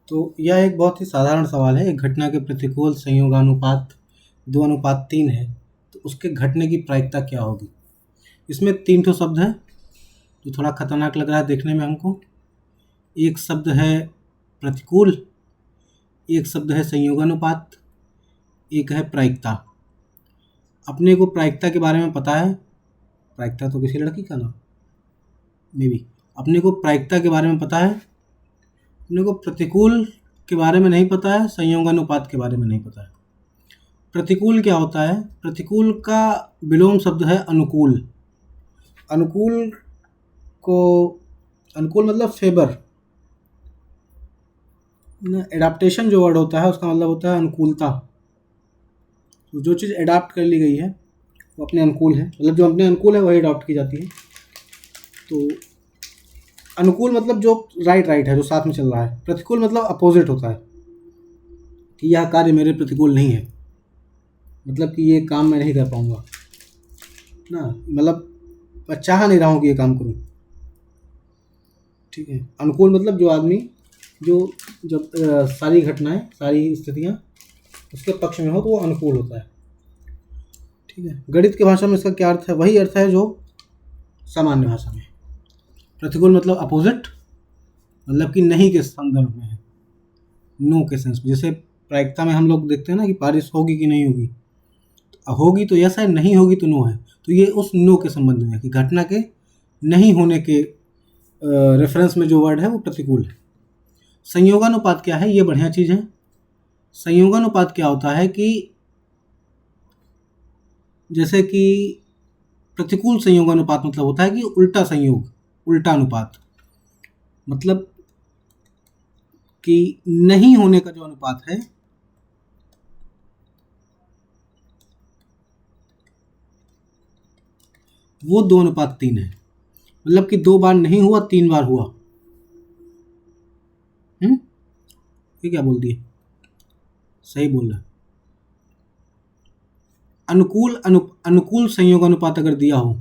तो यह एक बहुत ही साधारण सवाल है। एक घटना के प्रतिकूल संयोगानुपात 2:3 है, तो उसके घटने की प्रायिकता क्या होगी? इसमें 3 ठो शब्द हैं जो थोड़ा खतरनाक लग रहा है देखने में हमको। एक शब्द है प्रतिकूल, एक शब्द है संयोगानुपात, एक है प्रायिकता। अपने को प्रायिकता के बारे में पता है, प्रायिकता तो किसी लड़की का नाम मे बी। अपने को प्रायिकता के बारे में पता है, अपने को प्रतिकूल के बारे में नहीं पता है, संयोगानुपात के बारे में नहीं पता है। प्रतिकूल क्या होता है? प्रतिकूल का विलोम शब्द है अनुकूल। अनुकूल को अनुकूल मतलब फेवर, एडाप्टेशन जो वर्ड होता है उसका मतलब होता है अनुकूलता। तो जो चीज़ एडाप्ट कर ली गई है वो अपने अनुकूल है, मतलब जो अपने अनुकूल है वही अडॉप्ट की जाती है। तो अनुकूल मतलब जो राइट है, जो साथ में चल रहा है। प्रतिकूल मतलब अपोजिट होता है कि यह कार्य मेरे प्रतिकूल नहीं है, मतलब कि ये काम मैं नहीं कर पाऊँगा ना, मतलब मैं चाह नहीं रहा हूँ कि ये काम करूँ। ठीक है। अनुकूल मतलब जो आदमी जो जब सारी घटनाएं, सारी स्थितियाँ उसके पक्ष में हो तो वो अनुकूल होता है। ठीक है। गणित की भाषा में इसका क्या अर्थ है? वही अर्थ है जो सामान्य भाषा में। प्रतिकूल मतलब अपोजिट, मतलब कि नहीं के संदर्भ में है, नो के सेंस में। जैसे प्रायिकता में हम लोग देखते हैं ना कि बारिश होगी कि नहीं होगी, तो होगी तो यस है, नहीं होगी तो नो है। तो ये उस नो के संबंध में है कि घटना के नहीं होने के रेफरेंस में जो वर्ड है वो प्रतिकूल है। संयोगानुपात क्या है? ये बढ़िया चीज़ है। संयोगानुपात क्या होता है कि जैसे कि प्रतिकूल संयोगानुपात मतलब होता है कि उल्टा संयोग, उल्टा अनुपात, मतलब कि नहीं होने का जो अनुपात है वो 2:3 है। मतलब कि 2 बार नहीं हुआ, 3 बार हुआ। ये क्या बोल दिए? सही बोल रहा है। अनुकूल संयोगानुपात अगर दिया हो,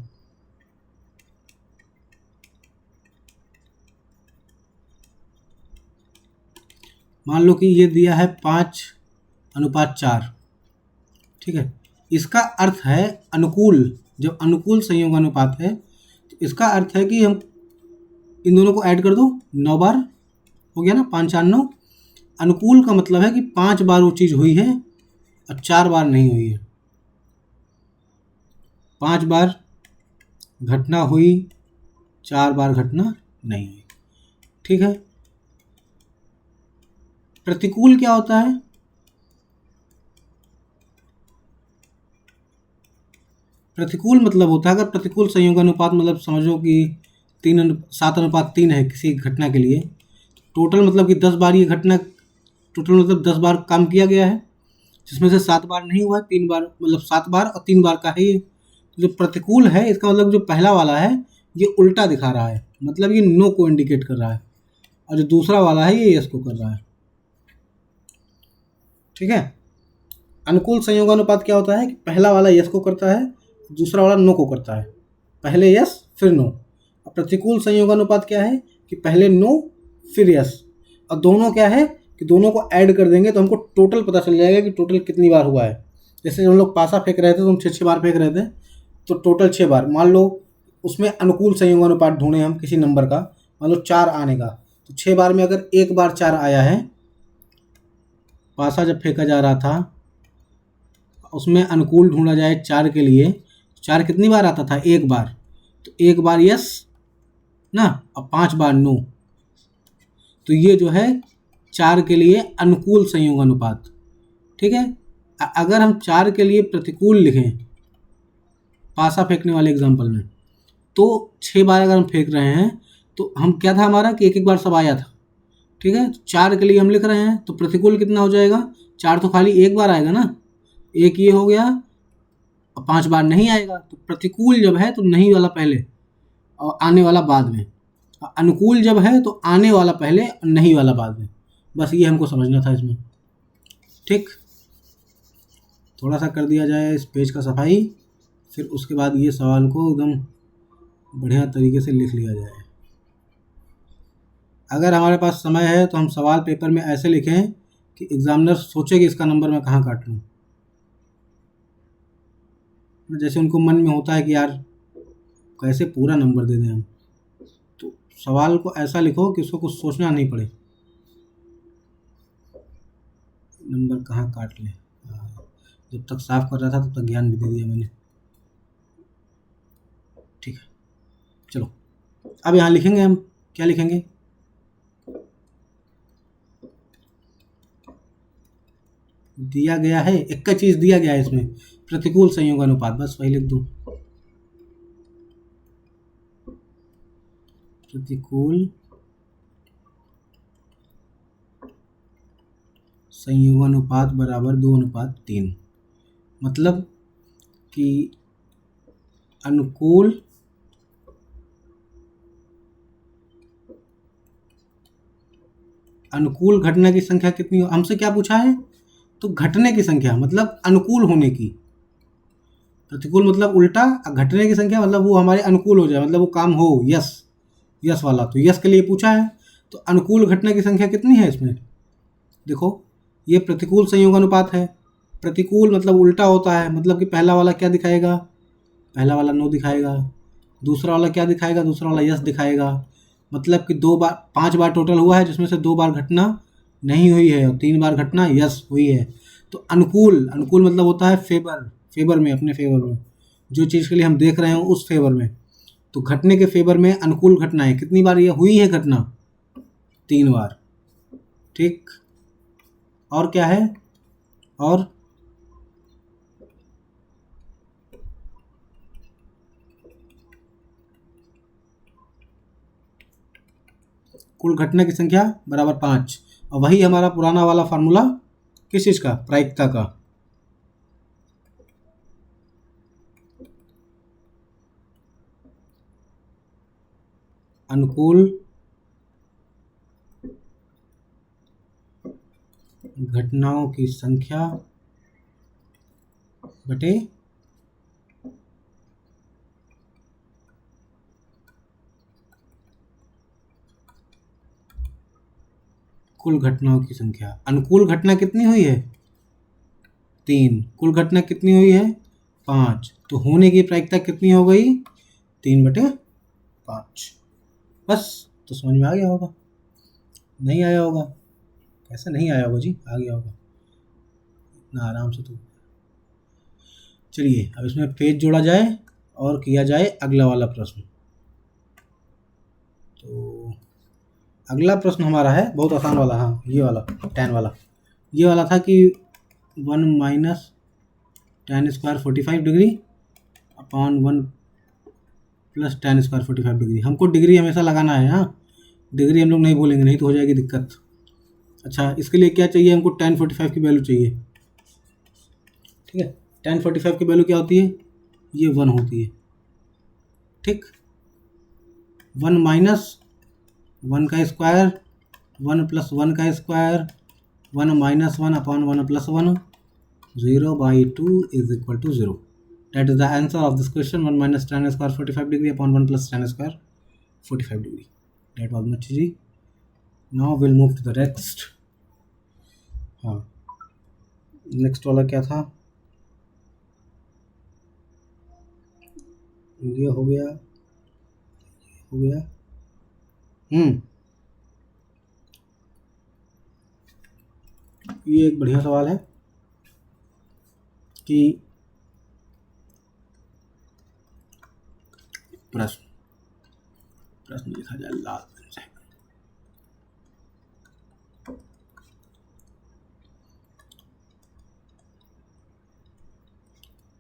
मान लो कि ये दिया है 5:4। ठीक है। इसका अर्थ है अनुकूल, जब अनुकूल संयोगानुपात है तो इसका अर्थ है कि हम इन दोनों को ऐड कर दो, 9 बार हो गया ना, 5 4 9। अनुकूल का मतलब है कि 5 बार वो चीज़ हुई है और 4 बार नहीं हुई है। 5 बार घटना हुई, 4 बार घटना नहीं हुई। ठीक है। प्रतिकूल क्या होता है? प्रतिकूल मतलब होता है, अगर प्रतिकूल संयोगानुपात मतलब समझो कि 7:3 है किसी घटना के लिए, टोटल मतलब कि 10 बार ये घटना, टोटल मतलब 10 बार काम किया गया है, जिसमें से 7 बार नहीं हुआ है, 3 बार, मतलब 7 बार और 3 बार का है ये। जो प्रतिकूल है इसका मतलब जो पहला वाला है ये उल्टा दिखा रहा है, मतलब ये नो को इंडिकेट कर रहा है, और जो दूसरा वाला है ये यस को कर रहा है। ठीक है। अनुकूल संयोगानुपात क्या होता है कि पहला वाला यस को करता है, दूसरा वाला नो को करता है। पहले यस फिर नो। और प्रतिकूल संयोगानुपात क्या है कि पहले नो फिर यस, और दोनों क्या है कि दोनों को ऐड कर देंगे तो हमको टोटल पता चल जाएगा कि टोटल कितनी बार हुआ है। जैसे हम लोग पासा फेंक रहे थे तो हम 6 बार फेंक रहे थे, तो टोटल 6 बार। मान लो उसमें अनुकूल संयोगानुपात ढूंढे हम किसी नंबर का, मान लो 4 आने का, तो 6 बार में अगर एक बार 4 आया है, पासा जब फेंका जा रहा था उसमें अनुकूल ढूंढा जाए 4 के लिए, 4 कितनी बार आता था? एक बार। तो एक बार यस ना, और 5 बार नो। तो ये जो है 4 के लिए अनुकूल संयोगानुपात। ठीक है। अगर हम 4 के लिए प्रतिकूल लिखें पासा फेंकने वाले एग्जाम्पल में, तो 6 बार अगर हम फेंक रहे हैं तो हम क्या था हमारा कि एक बार सब आया था। ठीक है। 4 के लिए हम लिख रहे हैं तो प्रतिकूल कितना हो जाएगा? 4 तो खाली एक बार आएगा ना, एक ये हो गया, और 5 बार नहीं आएगा। तो प्रतिकूल जब है तो नहीं वाला पहले और आने वाला बाद में, अनुकूल जब है तो आने वाला पहले और नहीं वाला बाद में। बस ये हमको समझना था इसमें। ठीक। थोड़ा सा कर दिया जाए इस पेज का सफाई, फिर उसके बाद ये सवाल को एकदम बढ़िया तरीके से लिख लिया जाए। अगर हमारे पास समय है तो हम सवाल पेपर में ऐसे लिखें कि एग्जामिनर सोचे कि इसका नंबर मैं कहाँ काट लूँ। जैसे उनको मन में होता है कि यार कैसे पूरा नंबर दे दें हम, तो सवाल को ऐसा लिखो कि उसको कुछ सोचना नहीं पड़े, नंबर कहाँ काट लें। जब तक साफ कर रहा था तब तक ज्ञान भी दे दिया मैंने। ठीक है, चलो अब यहाँ लिखेंगे हम, क्या लिखेंगे? दिया गया है, एक का चीज दिया गया है इसमें, प्रतिकूल संयोग अनुपात, बस वही लिख दूं, प्रतिकूल संयोगानुपात बराबर 2:3। मतलब कि अनुकूल घटना की संख्या कितनी हो, हमसे क्या पूछा है? तो घटने की संख्या मतलब अनुकूल होने की, प्रतिकूल मतलब उल्टा, घटने की संख्या मतलब वो हमारे अनुकूल हो जाए, मतलब वो काम हो, यस यस वाला, तो यस के लिए पूछा है। तो अनुकूल घटना की संख्या कितनी है इसमें? देखो ये प्रतिकूल संयोगानुपात है, प्रतिकूल मतलब उल्टा होता है, मतलब कि पहला वाला क्या दिखाएगा? पहला वाला नो दिखाएगा, दूसरा वाला क्या दिखाएगा? दूसरा वाला यस दिखाएगा। मतलब कि 2 बार 5 बार टोटल हुआ है, जिसमें से 2 बार घटना नहीं हुई है और 3 बार घटना यस हुई है। तो अनुकूल, अनुकूल मतलब होता है फेवर, फेवर में, अपने फेवर में, जो चीज़ के लिए हम देख रहे हो उस फेवर में। तो घटने के फेवर में अनुकूल घटना है, कितनी बार ये हुई है घटना? 3 बार। ठीक, और क्या है? और कुल घटना की संख्या बराबर 5, और वही हमारा पुराना वाला फार्मूला किस चीज़ का? प्रायिकता का। अनुकूल घटनाओं की संख्या बटे कुल घटनाओं की संख्या। अनुकूल घटना कितनी हुई है? 3। कुल घटना कितनी हुई है? 5। तो होने की प्रायिकता कितनी हो गई? 3/5। बस, तो समझ में आ गया होगा। नहीं आया होगा? कैसे नहीं आया होगा जी, आ गया होगा इतना आराम से। तो चलिए अब इसमें पेज जोड़ा जाए और किया जाए अगला वाला प्रश्न। तो अगला प्रश्न हमारा है बहुत आसान वाला, हाँ ये वाला 10 वाला। ये वाला था कि 1 minus tan square 45 degree upon 1 plus tan square 45 degree. हमको डिग्री हमेशा लगाना है, हाँ डिग्री हम लोग नहीं बोलेंगे, नहीं तो हो जाएगी दिक्कत। अच्छा, इसके लिए क्या चाहिए हमको? tan 45 की वैल्यू चाहिए। ठीक है, tan 45 की वैल्यू क्या होती है? ये 1 होती है। ठीक, 1 माइनस 1 का स्क्वायर, 1 प्लस 1 का square, 1 minus 1 upon 1 plus 1, 0/2 is equal to 0. That is the answer of this question, 1 minus tan square 45 degree upon 1 plus tan square 45 degree. That was much easy. Now we'll move to the next. हाँ, next वाला क्या था? ये हो गया, हो गया। ये एक बढ़िया सवाल है कि प्रश्न लिखा जाए लाल पेन से।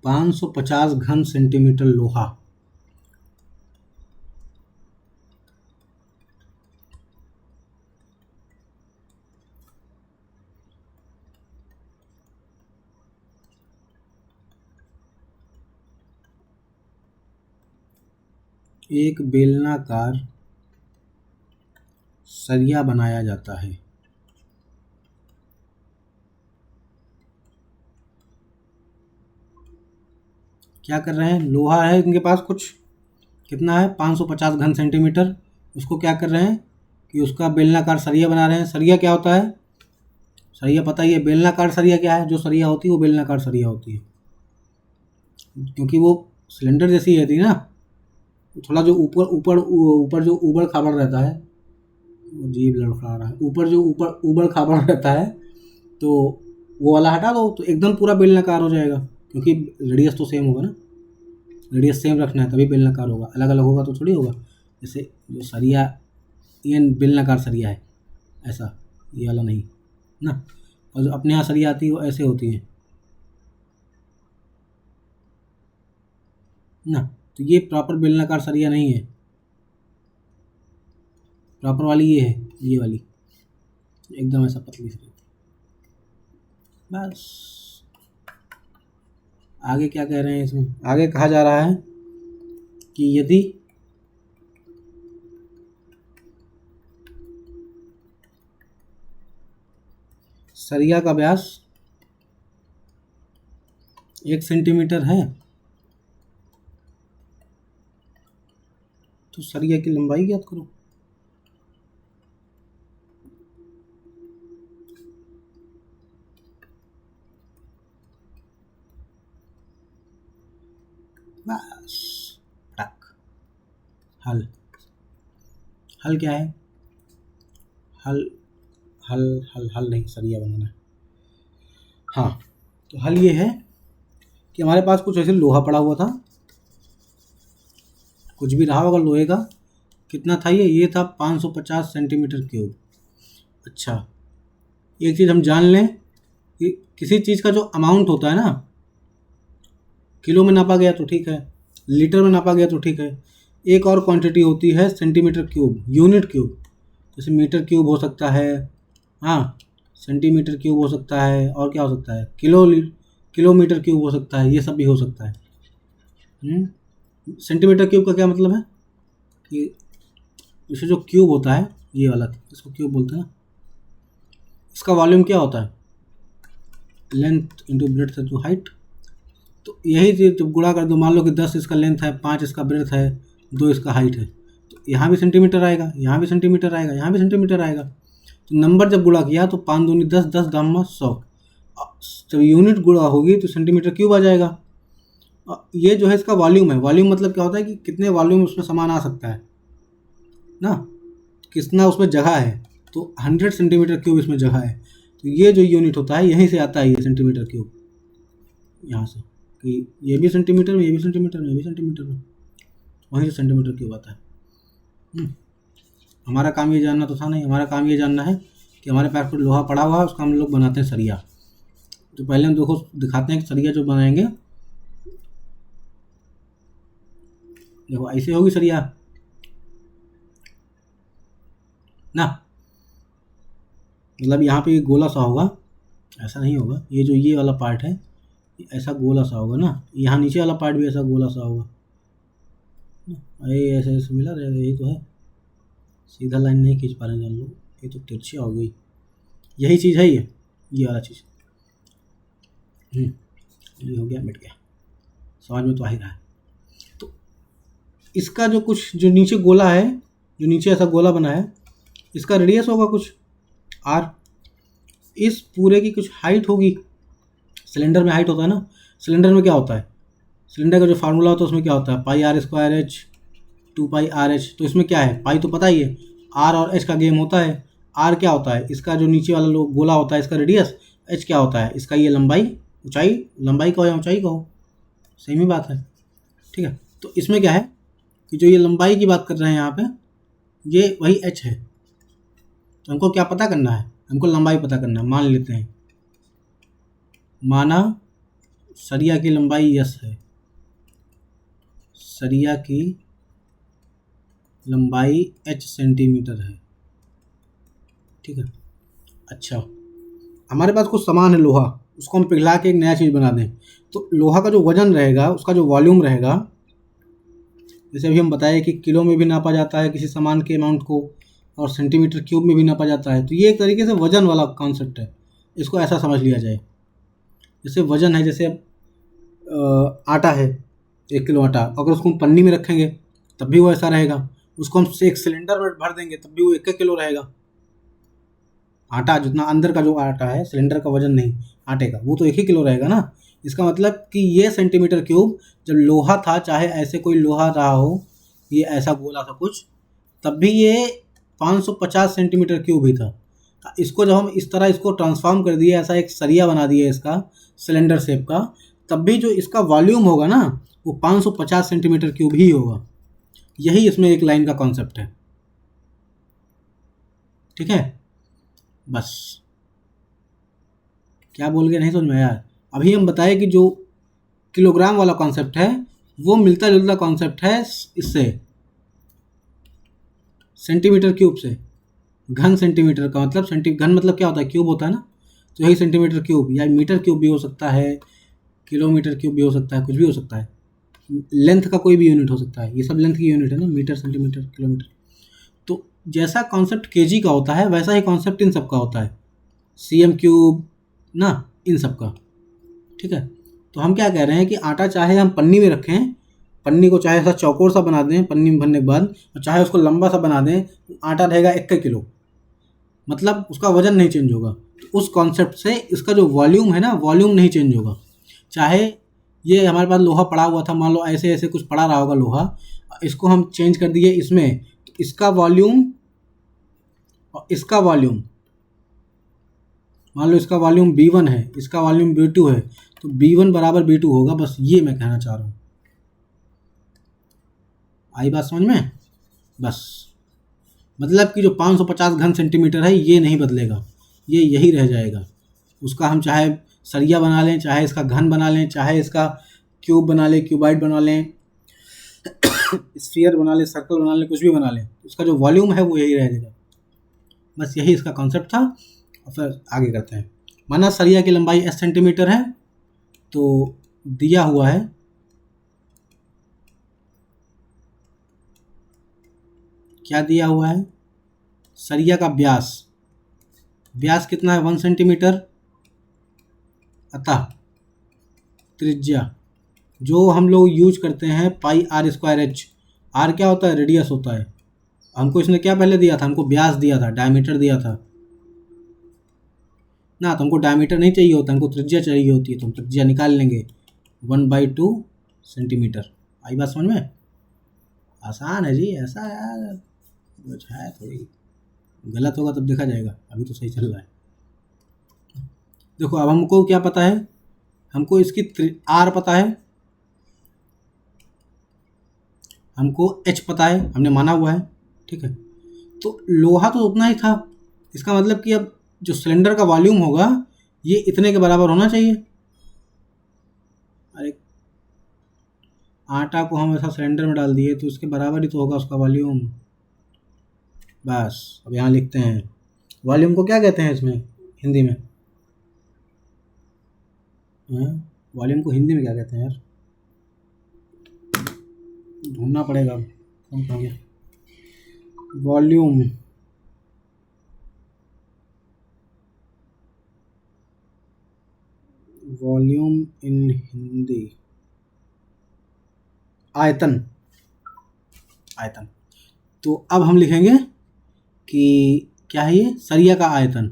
550 घन सेंटीमीटर लोहा एक बेलनाकार सरिया बनाया जाता है। क्या कर रहे हैं? लोहा है इनके पास कुछ, कितना है? 550 घन सेंटीमीटर। उसको क्या कर रहे हैं कि उसका बेलनाकार सरिया बना रहे हैं। सरिया क्या होता है? सरिया पता ही है। बेलनाकार सरिया क्या है? जो सरिया होती है वो बेलनाकार सरिया होती है, क्योंकि वो सिलेंडर जैसी रहती है ना। थोड़ा जो ऊपर ऊपर ऊपर जो ऊबड़ खाबड़ रहता है, जीभ लड़खड़ा रहा है, ऊपर जो ऊपर ऊबड़ खाबड़ रहता है, तो वो वाला हटा दो तो एकदम पूरा बेलनाकार हो जाएगा, क्योंकि रेडियस तो सेम होगा ना। रेडियस सेम रखना है तभी बेलनाकार होगा, अलग अलग होगा तो थोड़ी होगा। जैसे जो सरिया, ये बेलनाकार सरिया है ऐसा, ये वाला नहीं ना। और जो अपने यहाँ सरिया आती है वो ऐसे होती है ना। तो ये प्रॉपर बेलनाकार सरिया नहीं है। प्रॉपर वाली ये है, ये वाली एकदम ऐसा पतली सी। बस आगे क्या कह रहे हैं इसमें? आगे कहा जा रहा है कि यदि सरिया का व्यास 1 सेंटीमीटर है तो सरिया की लंबाई ज्ञात करो। बस टक, हल। हल क्या है? हल हल हल हल नहीं, सरिया बनाना है। हाँ, तो हल ये है कि हमारे पास कुछ ऐसे लोहा पड़ा हुआ था, कुछ भी रहा होगा लोहे का। कितना था ये था 550 सेंटीमीटर क्यूब। अच्छा, एक चीज़ हम जान लें कि किसी चीज़ का जो अमाउंट होता है ना, किलो में नापा गया तो ठीक है, लीटर में नापा गया तो ठीक है। एक और क्वांटिटी होती है सेंटीमीटर क्यूब, यूनिट क्यूब। जैसे मीटर क्यूब हो सकता है, हाँ, सेंटीमीटर क्यूब हो सकता है, और क्या हो सकता है, किलोमीटर क्यूब हो सकता है, ये सब भी हो सकता है। सेंटीमीटर क्यूब का क्या मतलब है कि जैसे जो क्यूब होता है ये वाला, इसको क्यूब बोलते हैं ना, इसका वॉल्यूम क्या होता है? Length into breadth into height. तो यही चीज़ जब गुणा कर दो, मान लो कि 10 इसका लेंथ है, 5 इसका ब्रेड्थ है, 2 इसका हाइट है, तो यहाँ भी सेंटीमीटर आएगा, यहाँ भी सेंटीमीटर आएगा, यहाँ भी सेंटीमीटर आएगा। तो नंबर जब गुणा किया तो 5 दूनी 10, 10 दाम 100। जब यूनिट गुणा होगी तो सेंटीमीटर क्यूब आ जाएगा। ये जो है इसका वॉल्यूम है। वॉल्यूम मतलब क्या होता है कि कितने वॉल्यूम उसमें सामान आ सकता है ना, कितना उसमें जगह है। तो 100 सेंटीमीटर क्यूब इसमें जगह है। तो ये जो यूनिट होता है यहीं से आता है, ये सेंटीमीटर क्यूब, यहाँ से, कि ये भी सेंटीमीटर में, ये भी सेंटीमीटर में, ये भी सेंटीमीटर में, वहीं से सेंटीमीटर क्यूब आता है। हमारा काम ये जानना तो था नहीं, हमारा काम ये जानना है कि हमारे पास कुछ लोहा पड़ा हुआ है, उसका हम लोग बनाते हैं सरिया। तो पहले हम देखो दिखाते हैं कि सरिया जो बनाएंगे, देखो ऐसे होगी सरिया ना, मतलब यहाँ पे गोला सा होगा, ऐसा नहीं होगा। ये जो ये वाला पार्ट है ऐसा गोला सा होगा ना, यहाँ नीचे वाला पार्ट भी ऐसा गोला सा होगा। ये ऐसे ऐसे मिला रहेगा, यही तो है। सीधा लाइन नहीं खींच पा रहे जान लो, ये तो तिरछी हो गई। यही चीज़ है ये वाला चीज़। ये हो गया, मिट गया, समझ में तो आ ही रहा है। तो इसका जो कुछ जो नीचे गोला है, जो नीचे ऐसा गोला बना है, इसका रेडियस होगा कुछ आर, इस पूरे की कुछ हाइट होगी। सिलेंडर में हाइट होता है ना, सिलेंडर में क्या होता है, सिलेंडर का जो फार्मूला होता है उसमें क्या होता है, pi R square H 2 pi R H. तो इसमें क्या है, पाई तो पता ही है, आर और एच का गेम होता है। आर क्या होता है, इसका जो नीचे वाला गोला होता है इसका रेडियस। एच क्या होता है, इसका ये लंबाई, ऊंचाई, लंबाई कहो या ऊंचाई कहो, सेम ही बात है, ठीक है। तो इसमें क्या है कि जो ये लंबाई की बात कर रहे हैं यहाँ पे, ये वही एच है। तो हमको क्या पता करना है, हमको लंबाई पता करना है। मान लेते हैं, माना सरिया की लंबाई यस है, सरिया की लंबाई h सेंटीमीटर है, ठीक है। अच्छा, हमारे पास कुछ सामान है लोहा, उसको हम पिघला के एक नया चीज़ बना दें, तो लोहा का जो वजन रहेगा, उसका जो वॉल्यूम रहेगा, जैसे अभी हम बताए कि किलो में भी नापा जाता है किसी सामान के अमाउंट को, और सेंटीमीटर क्यूब में भी नापा जाता है। तो ये एक तरीके से वजन वाला कॉन्सेप्ट है, इसको ऐसा समझ लिया जाए। जैसे वजन है, जैसे आटा है, 1 किलो आटा, अगर उसको हम पन्नी में रखेंगे तब भी वो ऐसा रहेगा। उसको हम एक सिलेंडर में भर देंगे तब भी वो 1 किलो रहेगा। आटा जितना अंदर का जो आटा है, सिलेंडर का वजन नहीं आटे का, वो तो 1 ही किलो रहेगा ना। इसका मतलब कि ये सेंटीमीटर क्यूब जब लोहा था, चाहे ऐसे कोई लोहा रहा हो, ये ऐसा गोला सा कुछ, तब भी ये 550 सेंटीमीटर क्यूब ही था। इसको जब हम इस तरह इसको ट्रांसफॉर्म कर दिए, ऐसा एक सरिया बना दिए इसका सिलेंडर शेप का, तब भी जो इसका वॉल्यूम होगा ना वो 550 सेंटीमीटर क्यूब ही होगा। यही इसमें एक लाइन का कॉन्सेप्ट है। ठीक है, बस क्या बोल गए नहीं समझ में आया। अभी हम बताए कि जो किलोग्राम वाला कॉन्सेप्ट है वो मिलता जुलता कॉन्सेप्ट है इससे, सेंटीमीटर क्यूब से। घन सेंटीमीटर का मतलब घन मतलब क्या होता है, क्यूब होता है ना, तो यही सेंटीमीटर क्यूब या मीटर क्यूब भी हो सकता है, किलोमीटर क्यूब भी हो सकता है, कुछ भी हो सकता है। लेंथ का कोई भी यूनिट हो सकता है, ये सब लेंथ की यूनिट है ना, मीटर सेंटीमीटर किलोमीटर। तो जैसा कॉन्सेप्ट केजी का होता है वैसा ही कॉन्सेप्ट इन सब का होता है, सीएम क्यूब ना, इन सब का। ठीक है, तो हम क्या कह रहे हैं कि आटा चाहे हम पन्नी में रखें, पन्नी को चाहे ऐसा चौकोर सा बना दें पन्नी में भरने के बाद, और चाहे उसको लंबा सा बना दें, आटा रहेगा 1 किलो, मतलब उसका वजन नहीं चेंज होगा। तो उस कॉन्सेप्ट से इसका जो वॉल्यूम है ना, वॉल्यूम नहीं चेंज होगा। चाहे ये हमारे पास लोहा पड़ा हुआ था, मान लो ऐसे ऐसे कुछ पड़ा रहा होगा लोहा, इसको हम चेंज कर दिए इसमें, तो इसका वॉल्यूम और इसका वॉल्यूम, मान लो इसका वॉल्यूम B1 है, इसका वॉल्यूम B2 है, तो B1 बराबर B2 होगा। बस ये मैं कहना चाह रहा हूँ। आई बात समझ में? बस मतलब कि जो 550 घन सेंटीमीटर है ये नहीं बदलेगा, ये यही रह जाएगा। उसका हम चाहे सरिया बना लें, चाहे इसका घन बना लें, चाहे इसका क्यूब बना लें, क्यूबाइड बना लें, स्फीयर बना लें, सर्कल बना लें, कुछ भी बना लें, उसका जो वॉल्यूम है वो यही रह जाएगा। बस यही इसका कॉन्सेप्ट था। और फिर आगे करते हैं। माना सरिया की लंबाई S सेंटीमीटर है, तो दिया हुआ है क्या दिया हुआ है, सरिया का व्यास, व्यास कितना है 1 सेंटीमीटर, अतः त्रिज्या जो हम लोग यूज करते हैं πr²h, आर क्या होता है, रेडियस होता है। हमको इसने क्या पहले दिया था, हमको व्यास दिया था, डायमीटर दिया था ना, तो हमको डायमीटर नहीं चाहिए होता, हमको त्रिज्या चाहिए होती है, तो हम त्रिज्या निकाल लेंगे 1/2 सेंटीमीटर। आई बात समझ में? आसान है जी, ऐसा यार कुछ है थोड़ी, गलत होगा तब देखा जाएगा, अभी तो सही चल रहा है। देखो अब हमको क्या पता है, हमको इसकी आर पता है, हमको एच पता है, हमने माना हुआ है। ठीक है, तो लोहा तो उतना ही था, इसका मतलब कि अब जो सिलेंडर का वॉल्यूम होगा ये इतने के बराबर होना चाहिए। अरे आटा को हम ऐसा सिलेंडर में डाल दिए तो इसके बराबर ही तो होगा उसका वॉल्यूम। बस अब यहाँ लिखते हैं वॉल्यूम को क्या कहते हैं इसमें हिंदी में, वॉल्यूम को हिंदी में क्या कहते हैं यार, ढूंढना पड़ेगा, कौन कहाँ गया वॉल्यूम। वॉल्यूम इन हिंदी आयतन, आयतन। तो अब हम लिखेंगे कि क्या है ये, सरिया का आयतन,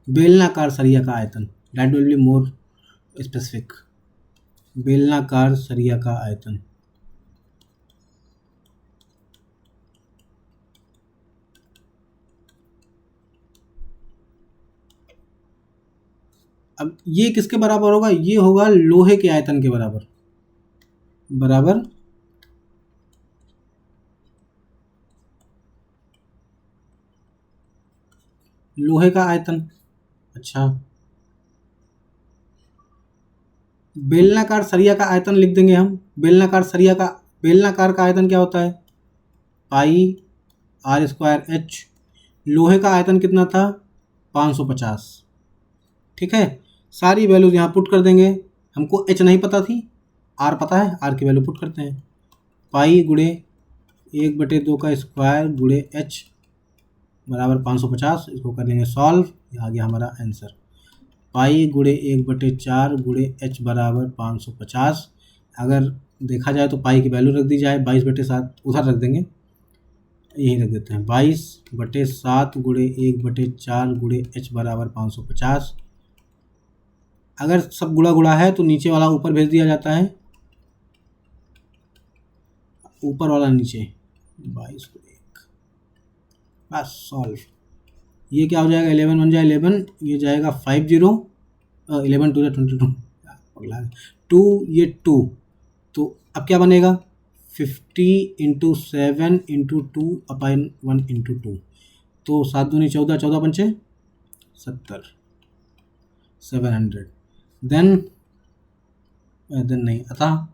बेलनाकार सरिया का आयतन, that will be more specific, बेलनाकार सरिया का आयतन। अब ये किसके बराबर होगा, ये होगा लोहे के आयतन के बराबर, बराबर लोहे का आयतन। अच्छा, बेलनाकार सरिया का आयतन लिख देंगे हम, बेलनाकार सरिया का, बेलनाकार का आयतन क्या होता है, πr²h। लोहे का आयतन कितना था 550। ठीक है, सारी वैल्यूज यहाँ पुट कर देंगे, हमको h नहीं पता थी, r पता है, r की वैल्यू पुट करते हैं, पाई गुणे 1/2 का स्क्वायर गुणे h बराबर 550। इसको कर लेंगे सॉल्व, आ गया हमारा आंसर, पाई गुणे 1/4 गुणे h बराबर 550। अगर देखा जाए तो पाई की वैल्यू रख दी जाए 22/7, उधर रख देंगे, यहीं रख देते हैं 22/7 गुणे 1/4 गुणे h बराबर 550। अगर सब गुणा गुणा है तो नीचे वाला ऊपर भेज दिया जाता है, ऊपर वाला नीचे, 22 को 1, बस सॉल्व। ये क्या हो जाएगा, 11 बन जाए 11, ये जाएगा 50, 11 2 22, पगला 2, ये 2, तो अब क्या बनेगा 50 × 7 × 2 अपन 1 × 2, तो 7 दूनी 14, 14 पंचे 70, 700। देन नहीं अतः,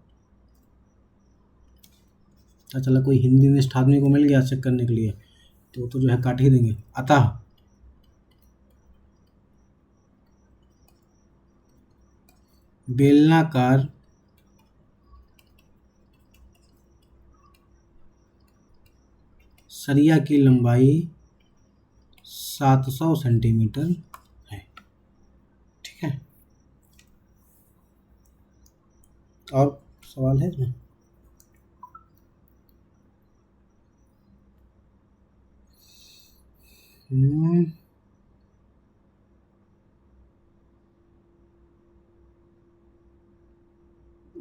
चला कोई हिंदी निष्ठ आदमी को मिल गया चेक करने के लिए, तो जो है काट ही देंगे। अतः बेलनाकार सरिया की लंबाई 700 सेंटीमीटर है। ठीक है, और सवाल है इसमें?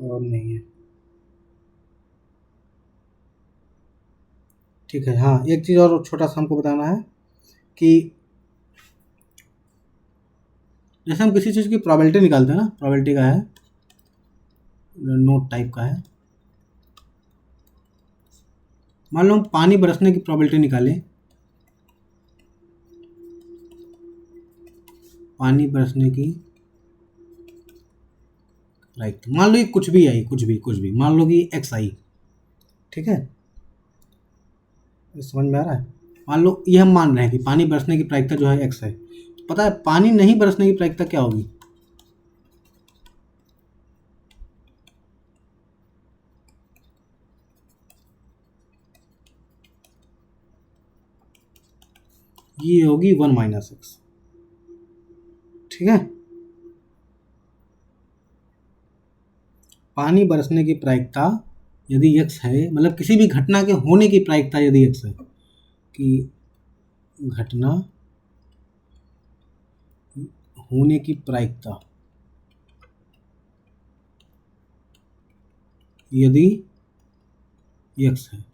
और नहीं है। ठीक है, हाँ एक चीज़ और छोटा सा हमको बताना है कि जैसे हम किसी चीज़ की प्रोबेबिलिटी निकालते हैं ना, प्रोबेबिलिटी का है, नोट टाइप का है, मान लो हम पानी बरसने की प्रोबेबिलिटी निकालें, पानी बरसने की राइट, मान लो ये कुछ भी आई, कुछ भी मान लो कि x आई। ठीक है, समझ में आ रहा है? मान लो ये हम मान रहे हैं कि पानी बरसने की प्रायिकता जो है x है, पता है पानी नहीं बरसने की प्रायिकता क्या होगी? ये होगी 1 - x। ठीक है, पानी बरसने की प्रायिकता यदि x है, मतलब किसी भी घटना के होने की प्रायिकता यदि x है, कि घटना होने की प्रायिकता यदि x है,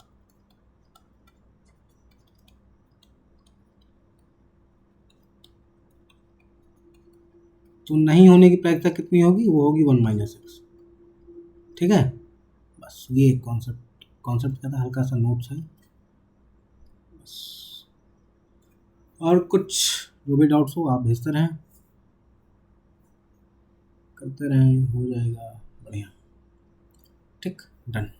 तो नहीं होने की प्रायिकता कितनी होगी? वो होगी 1 - x। ठीक है, बस ये एक कॉन्सेप्ट का था, हल्का सा नोट्स है बस। और कुछ जो भी डाउट्स हो आप भेजते रहें, करते रहें, हो जाएगा बढ़िया। ठीक, डन।